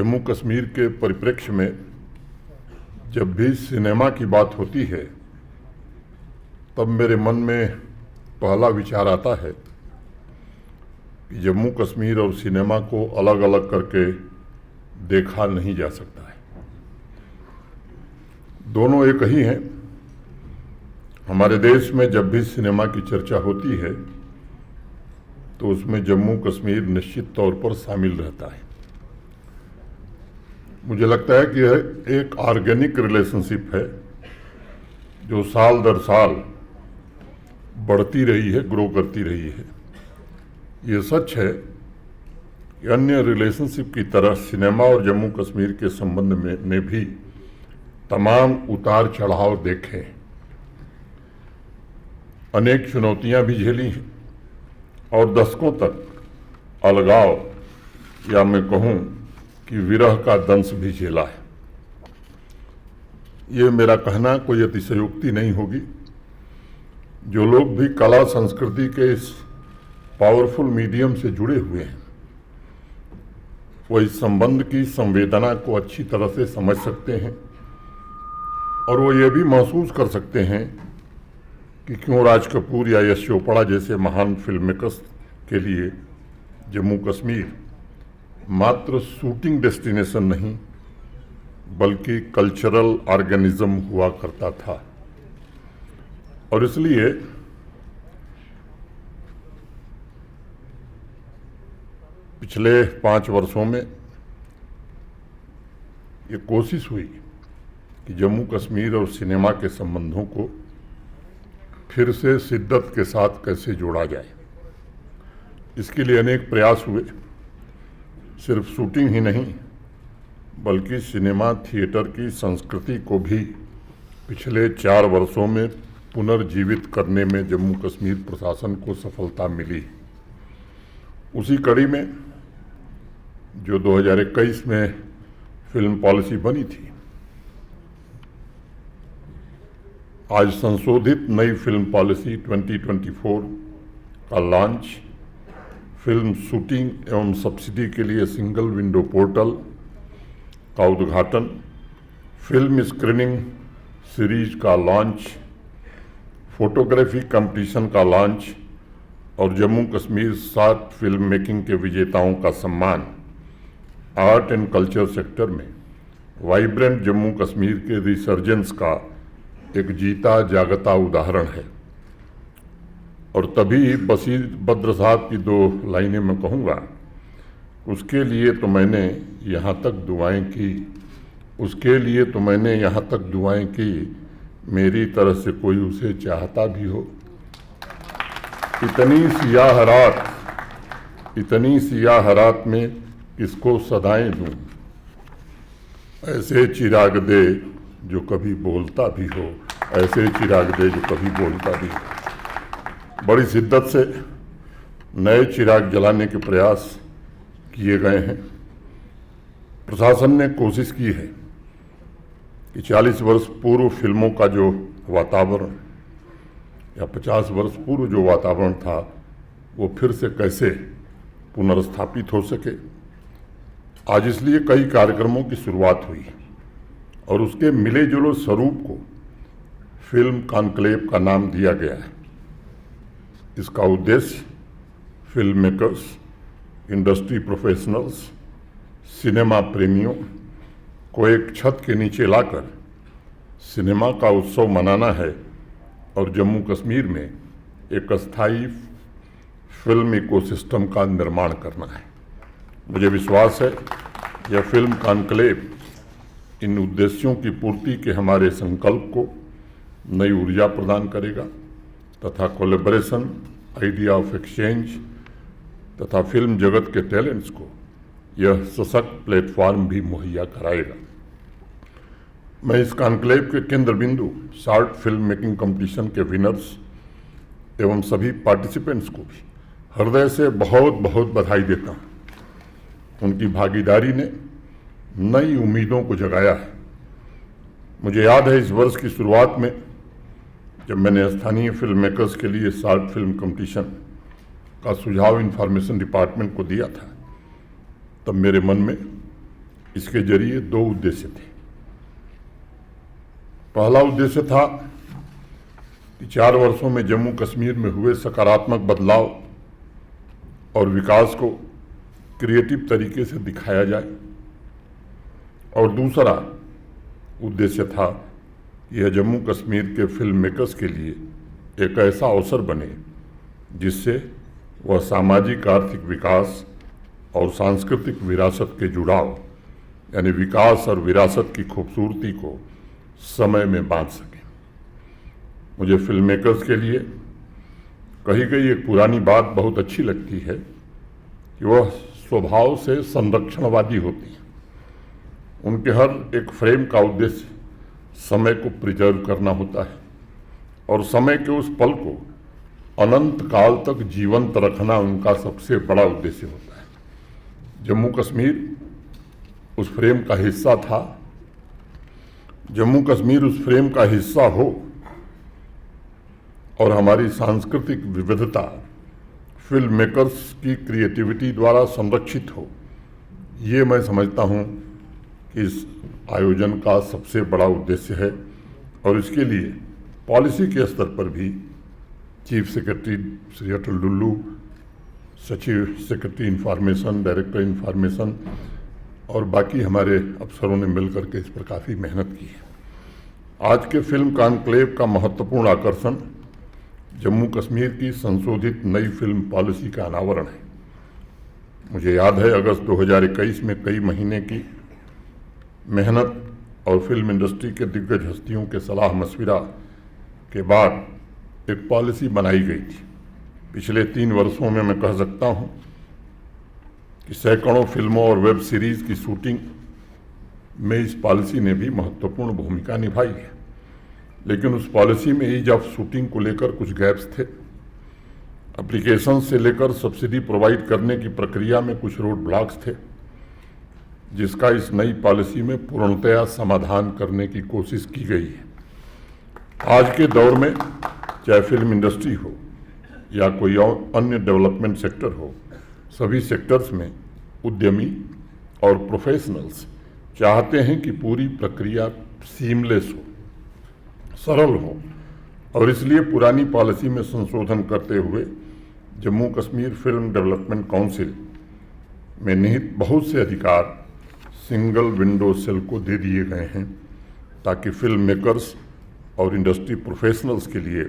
जम्मू कश्मीर के परिप्रेक्ष्य में जब भी सिनेमा की बात होती है तब मेरे मन में पहला विचार आता है कि जम्मू कश्मीर और सिनेमा को अलग अलग करके देखा नहीं जा सकता है। दोनों एक ही हैं। हमारे देश में जब भी सिनेमा की चर्चा होती है तो उसमें जम्मू कश्मीर निश्चित तौर पर शामिल रहता है। मुझे लगता है कि यह एक ऑर्गेनिक रिलेशनशिप है जो साल दर साल बढ़ती रही है, ग्रो करती रही है। ये सच है कि अन्य रिलेशनशिप की तरह सिनेमा और जम्मू कश्मीर के संबंध में ने भी तमाम उतार चढ़ाव देखे, अनेक चुनौतियां भी झेली हैं और दशकों तक अलगाव या मैं कहूँ कि विरह का दंश भी झेला है। ये मेरा कहना कोई अतिशयोक्ति नहीं होगी। जो लोग भी कला संस्कृति के इस पावरफुल मीडियम से जुड़े हुए हैं वो इस संबंध की संवेदना को अच्छी तरह से समझ सकते हैं और वो ये भी महसूस कर सकते हैं कि क्यों राज कपूर या यश चोपड़ा जैसे महान फिल्म मेकर्स के लिए जम्मू कश्मीर मात्र शूटिंग डेस्टिनेशन नहीं बल्कि कल्चरल ऑर्गेनिज्म हुआ करता था। और इसलिए पिछले 5 वर्षों में ये कोशिश हुई कि जम्मू कश्मीर और सिनेमा के संबंधों को फिर से शिद्दत के साथ कैसे जोड़ा जाए। इसके लिए अनेक प्रयास हुए। सिर्फ शूटिंग ही नहीं बल्कि सिनेमा थिएटर की संस्कृति को भी पिछले 4 वर्षों में पुनर्जीवित करने में जम्मू कश्मीर प्रशासन को सफलता मिली। उसी कड़ी में जो 2021 में फिल्म पॉलिसी बनी थी, आज संशोधित नई फिल्म पॉलिसी 2024 का लॉन्च, फिल्म शूटिंग एवं सब्सिडी के लिए सिंगल विंडो पोर्टल का उद्घाटन, फिल्म स्क्रीनिंग सीरीज का लॉन्च, फोटोग्राफी कंपटीशन का लॉन्च और Jammu Kashmir short film making के विजेताओं का सम्मान आर्ट एंड कल्चर सेक्टर में वाइब्रेंट जम्मू कश्मीर के रिसर्जेंस का एक जीता जागता उदाहरण है। और तभी बशीर बद्र साहब की 2 लाइनें मैं कहूँगा, उसके लिए तो मैंने यहाँ तक दुआएं की, उसके लिए तो मैंने यहाँ तक दुआएं की, मेरी तरह से कोई उसे चाहता भी हो। इतनी सियाह रात में किसको सदाएं दूं, ऐसे चिराग दे जो कभी बोलता भी हो, ऐसे चिराग दे जो कभी बोलता भी हो। बड़ी शिद्दत से नए चिराग जलाने के प्रयास किए गए हैं। प्रशासन ने कोशिश की है कि 40 वर्ष पूर्व फिल्मों का जो वातावरण या 50 वर्ष पूर्व जो वातावरण था वो फिर से कैसे पुनर्स्थापित हो सके। आज इसलिए कई कार्यक्रमों की शुरुआत हुई और उसके मिले जुले स्वरूप को फिल्म कॉन्क्लेव का नाम दिया गया है। इसका उद्देश्य film makers, industry professionals, cinema प्रेमियों को एक छत के नीचे लाकर सिनेमा का उत्सव मनाना है और जम्मू कश्मीर में एक अस्थायी फिल्म इकोसिस्टम का निर्माण करना है। मुझे विश्वास है यह फिल्म कॉन्क्लेव इन उद्देश्यों की पूर्ति के हमारे संकल्प को नई ऊर्जा प्रदान करेगा तथा कोलैबोरेशन, आइडिया ऑफ एक्सचेंज तथा फिल्म जगत के टैलेंट्स को यह सशक्त प्लेटफॉर्म भी मुहैया कराएगा। मैं इस कॉन्क्लेव के केंद्र बिंदु शॉर्ट फिल्म मेकिंग कंपटीशन के विनर्स एवं सभी पार्टिसिपेंट्स को भी हृदय से बहुत बहुत बधाई देता हूँ। उनकी भागीदारी ने नई उम्मीदों को जगाया है। मुझे याद है इस वर्ष की शुरुआत में जब मैंने स्थानीय फिल्म मेकर्स के लिए शॉर्ट फिल्म कंपटीशन का सुझाव इंफॉर्मेशन डिपार्टमेंट को दिया था, तब मेरे मन में इसके जरिए दो उद्देश्य थे। पहला उद्देश्य था कि 4 वर्षों में जम्मू कश्मीर में हुए सकारात्मक बदलाव और विकास को क्रिएटिव तरीके से दिखाया जाए, और दूसरा उद्देश्य था कि यह जम्मू कश्मीर के फिल्म मेकर्स के लिए एक ऐसा अवसर बने जिससे वह सामाजिक आर्थिक विकास और सांस्कृतिक विरासत के जुड़ाव यानी विकास और विरासत की खूबसूरती को समय में बांध सकें। मुझे फिल्म मेकर्स के लिए कही गई एक पुरानी बात बहुत अच्छी लगती है कि वह स्वभाव से संरक्षणवादी होती हैं। उनके हर एक फ्रेम का उद्देश्य समय को प्रिजर्व करना होता है और समय के उस पल को अनंत काल तक जीवंत रखना उनका सबसे बड़ा उद्देश्य होता है। जम्मू कश्मीर उस फ्रेम का हिस्सा था। जम्मू कश्मीर उस फ्रेम का हिस्सा हो और हमारी सांस्कृतिक विविधता फिल्म मेकर्स की क्रिएटिविटी द्वारा संरक्षित हो, ये मैं समझता हूँ कि इस आयोजन का सबसे बड़ा उद्देश्य है। और इसके लिए पॉलिसी के स्तर पर भी चीफ सेक्रेटरी श्री अटल डुल्लू, सचिव सेक्रेटरी इंफॉर्मेशन, डायरेक्टर इंफॉर्मेशन और बाकी हमारे अफसरों ने मिलकर के इस पर काफ़ी मेहनत की है। आज के फिल्म कॉन्क्लेव का महत्वपूर्ण आकर्षण जम्मू कश्मीर की संशोधित नई फिल्म पॉलिसी का अनावरण है। मुझे याद है अगस्त 2021 में कई महीने की मेहनत और फिल्म इंडस्ट्री के दिग्गज हस्तियों के सलाह मशविरा के बाद एक पॉलिसी बनाई गई थी। पिछले 3 वर्षों में मैं कह सकता हूँ कि सैकड़ों फिल्मों और वेब सीरीज की शूटिंग में इस पॉलिसी ने भी महत्वपूर्ण भूमिका निभाई है। लेकिन उस पॉलिसी में ईज ऑफ शूटिंग को लेकर कुछ गैप्स थे। एप्लीकेशन से लेकर सब्सिडी प्रोवाइड करने की प्रक्रिया में कुछ रोड ब्लॉक्स थे, जिसका इस नई पॉलिसी में पूर्णतया समाधान करने की कोशिश की गई है। आज के दौर में चाहे फिल्म इंडस्ट्री हो या कोई और अन्य डेवलपमेंट सेक्टर हो, सभी सेक्टर्स में उद्यमी और प्रोफेशनल्स चाहते हैं कि पूरी प्रक्रिया सीमलेस हो, सरल हो, और इसलिए पुरानी पॉलिसी में संशोधन करते हुए Jammu Kashmir film development council में निहित बहुत से अधिकार सिंगल विंडो सेल को दे दिए गए हैं, ताकि फिल्म मेकर्स और इंडस्ट्री प्रोफेशनल्स के लिए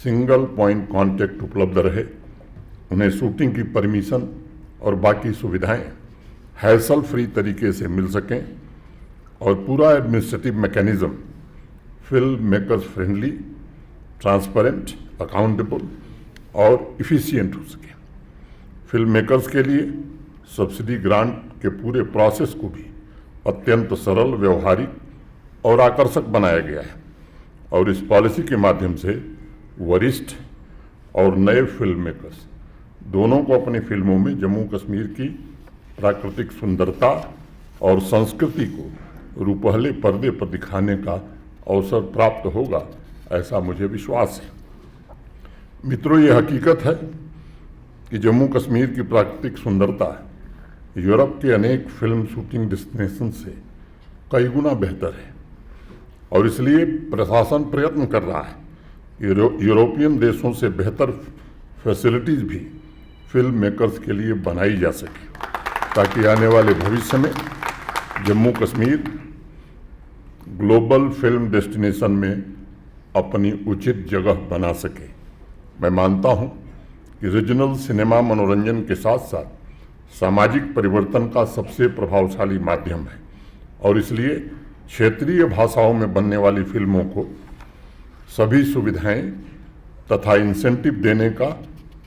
सिंगल पॉइंट कांटेक्ट उपलब्ध रहे। उन्हें शूटिंग की परमिशन और बाकी सुविधाएं हैसल फ्री तरीके से मिल सकें और पूरा administrative mechanism film makers friendly, transparent, accountable और इफ़िशियंट हो सके। फिल्म मेकर्स के लिए सब्सिडी ग्रांट के पूरे प्रोसेस को भी अत्यंत सरल, व्यवहारिक और आकर्षक बनाया गया है, और इस पॉलिसी के माध्यम से वरिष्ठ और नए फिल्म मेकर्स दोनों को अपनी फिल्मों में जम्मू कश्मीर की प्राकृतिक सुंदरता और संस्कृति को रूपहले पर्दे पर दिखाने का अवसर प्राप्त होगा, ऐसा मुझे विश्वास है। मित्रों, ये हकीकत है कि जम्मू कश्मीर की प्राकृतिक सुंदरता यूरोप के अनेक फिल्म शूटिंग डेस्टिनेशन से कई गुना बेहतर है, और इसलिए प्रशासन प्रयत्न कर रहा है यूरोपियन देशों से बेहतर फैसिलिटीज़ भी फिल्म मेकर्स के लिए बनाई जा सके, ताकि आने वाले भविष्य में Jammu Kashmir global film destination में अपनी उचित जगह बना सके। मैं मानता हूं कि रीजनल सिनेमा मनोरंजन के साथ साथ सामाजिक परिवर्तन का सबसे प्रभावशाली माध्यम है, और इसलिए क्षेत्रीय भाषाओं में बनने वाली फिल्मों को सभी सुविधाएं तथा इंसेंटिव देने का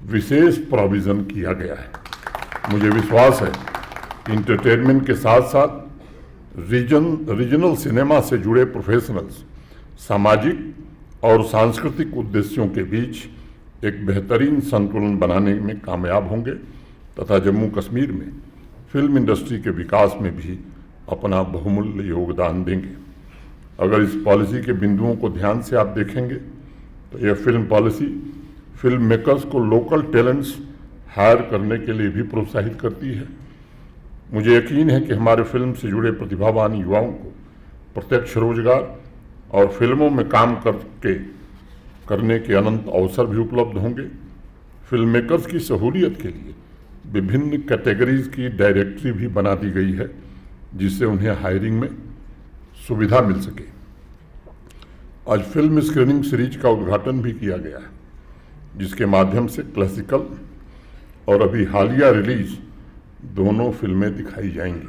विशेष प्रोविज़न किया गया है। मुझे विश्वास है कि इंटरटेनमेंट के साथ साथ रीजनल सिनेमा से जुड़े प्रोफेशनल्स सामाजिक और सांस्कृतिक उद्देश्यों के बीच एक बेहतरीन संतुलन बनाने में कामयाब होंगे तथा जम्मू कश्मीर में फिल्म इंडस्ट्री के विकास में भी अपना बहुमूल्य योगदान देंगे। अगर इस पॉलिसी के बिंदुओं को ध्यान से आप देखेंगे तो यह फिल्म पॉलिसी फिल्म मेकर्स को लोकल टैलेंट्स हायर करने के लिए भी प्रोत्साहित करती है। मुझे यकीन है कि हमारे फिल्म से जुड़े प्रतिभावान युवाओं को प्रत्यक्ष रोजगार और फिल्मों में काम करने के अनंत अवसर भी उपलब्ध होंगे। फिल्म मेकर्स की सहूलियत के लिए विभिन्न कैटेगरीज की डायरेक्टरी भी बना दी गई है, जिससे उन्हें हायरिंग में सुविधा मिल सके। आज फिल्म स्क्रीनिंग सीरीज का उद्घाटन भी किया गया है, जिसके माध्यम से क्लासिकल और अभी हालिया रिलीज दोनों फिल्में दिखाई जाएंगी।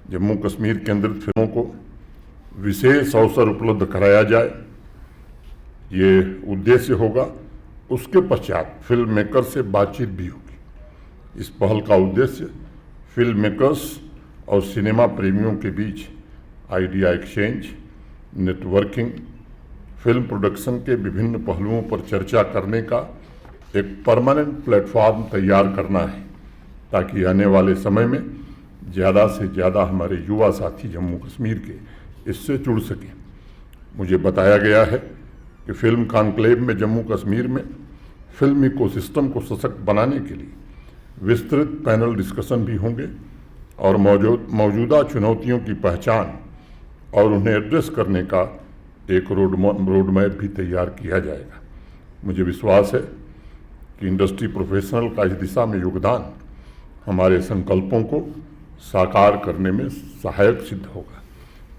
जम्मू कश्मीर केंद्रित फिल्मों को विशेष अवसर उपलब्ध कराया जाए, ये उद्देश्य होगा। उसके पश्चात फिल्म मेकर से बातचीत भी होगी। इस पहल का उद्देश्य फिल्म मेकर्स और सिनेमा प्रेमियों के बीच idea exchange, networking, film production के विभिन्न पहलुओं पर चर्चा करने का एक परमानेंट प्लेटफॉर्म तैयार करना है, ताकि आने वाले समय में ज़्यादा से ज़्यादा हमारे युवा साथी जम्मू कश्मीर के इससे जुड़ सकें। मुझे बताया गया है कि फिल्म कॉन्क्लेव में जम्मू कश्मीर में फिल्म इकोसिस्टम को सशक्त बनाने के लिए विस्तृत पैनल डिस्कशन भी होंगे और मौजूदा चुनौतियों की पहचान और उन्हें एड्रेस करने का एक रोड मैप भी तैयार किया जाएगा। मुझे विश्वास है कि इंडस्ट्री प्रोफेशनल का इस दिशा में योगदान हमारे संकल्पों को साकार करने में सहायक सिद्ध होगा।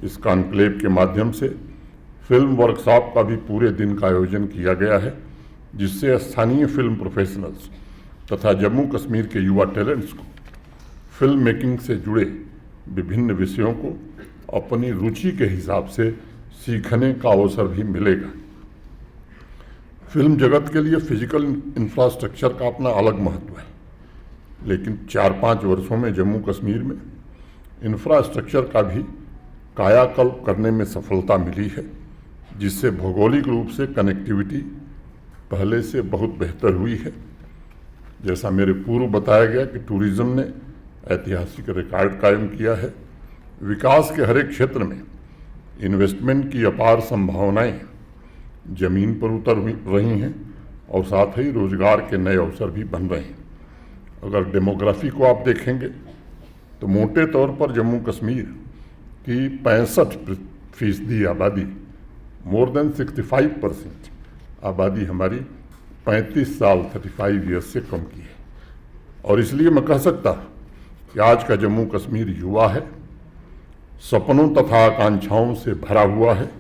इस कॉन्क्लेव के माध्यम से फिल्म वर्कशॉप का भी पूरे दिन का आयोजन किया गया है, जिससे स्थानीय फिल्म प्रोफेशनल्स तथा जम्मू कश्मीर के युवा टैलेंट्स को फिल्म मेकिंग से जुड़े विभिन्न विषयों को अपनी रुचि के हिसाब से सीखने का अवसर भी मिलेगा। फिल्म जगत के लिए फिजिकल इंफ्रास्ट्रक्चर का अपना अलग महत्व है, लेकिन 4-5 वर्षों में जम्मू कश्मीर में इंफ्रास्ट्रक्चर का भी कायाकल्प करने में सफलता मिली है, जिससे भौगोलिक रूप से कनेक्टिविटी पहले से बहुत बेहतर हुई है। जैसा मेरे पूर्व बताया गया कि टूरिज्म ने ऐतिहासिक रिकॉर्ड कायम किया है। विकास के हर एक क्षेत्र में इन्वेस्टमेंट की अपार संभावनाएं जमीन पर उतर रही हैं और साथ ही रोजगार के नए अवसर भी बन रहे हैं। अगर डेमोग्राफी को आप देखेंगे तो मोटे तौर पर जम्मू कश्मीर की 65% आबादी, मोर देन 65% आबादी हमारी 35 साल 35 ईयर्स से कम की है। और इसलिए मैं कह सकता कि आज का जम्मू कश्मीर युवा है, सपनों तथा आकांक्षाओं से भरा हुआ है,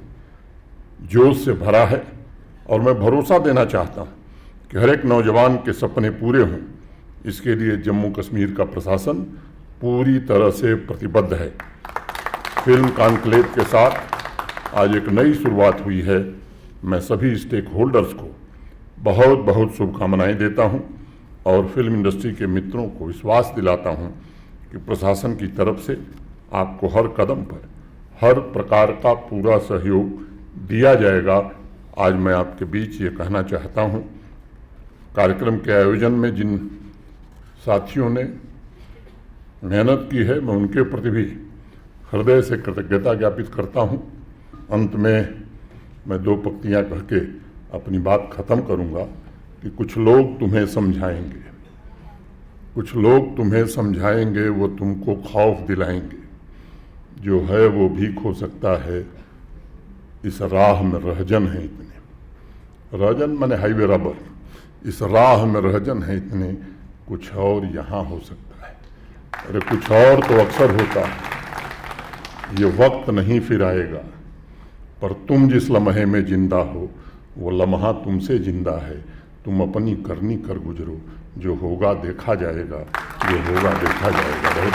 जोश से भरा है। और मैं भरोसा देना चाहता हूँ कि हर एक नौजवान के सपने पूरे हों, इसके लिए जम्मू कश्मीर का प्रशासन पूरी तरह से प्रतिबद्ध है। फिल्म कॉन्क्लेव के साथ आज एक नई शुरुआत हुई है। मैं सभी स्टेक होल्डर्स को बहुत बहुत शुभकामनाएं देता हूं और फिल्म इंडस्ट्री के मित्रों को विश्वास दिलाता हूं कि प्रशासन की तरफ से आपको हर कदम पर हर प्रकार का पूरा सहयोग दिया जाएगा। आज मैं आपके बीच ये कहना चाहता हूं, कार्यक्रम के आयोजन में जिन साथियों ने मेहनत की है, मैं उनके प्रति भी हृदय से कृतज्ञता ज्ञापित करता हूं। अंत में मैं 2 पंक्तियां कह के अपनी बात खत्म करूंगा कि कुछ लोग तुम्हें समझाएंगे, कुछ लोग तुम्हें समझाएंगे, वो तुमको खौफ दिलाएंगे, जो है वो भी खो सकता है, इस राह में रहजन है इतने। रहजन माने हाईवे रबर। इस राह में रहजन है इतने, कुछ और यहाँ हो सकता है। अरे कुछ और तो अक्सर होता है, ये वक्त नहीं फिर आएगा, पर तुम जिस लम्हे में जिंदा हो वो लम्हा तुमसे जिंदा है। तुम अपनी करनी कर गुजरो, जो होगा देखा जाएगा, जो होगा देखा जाएगा। बहुत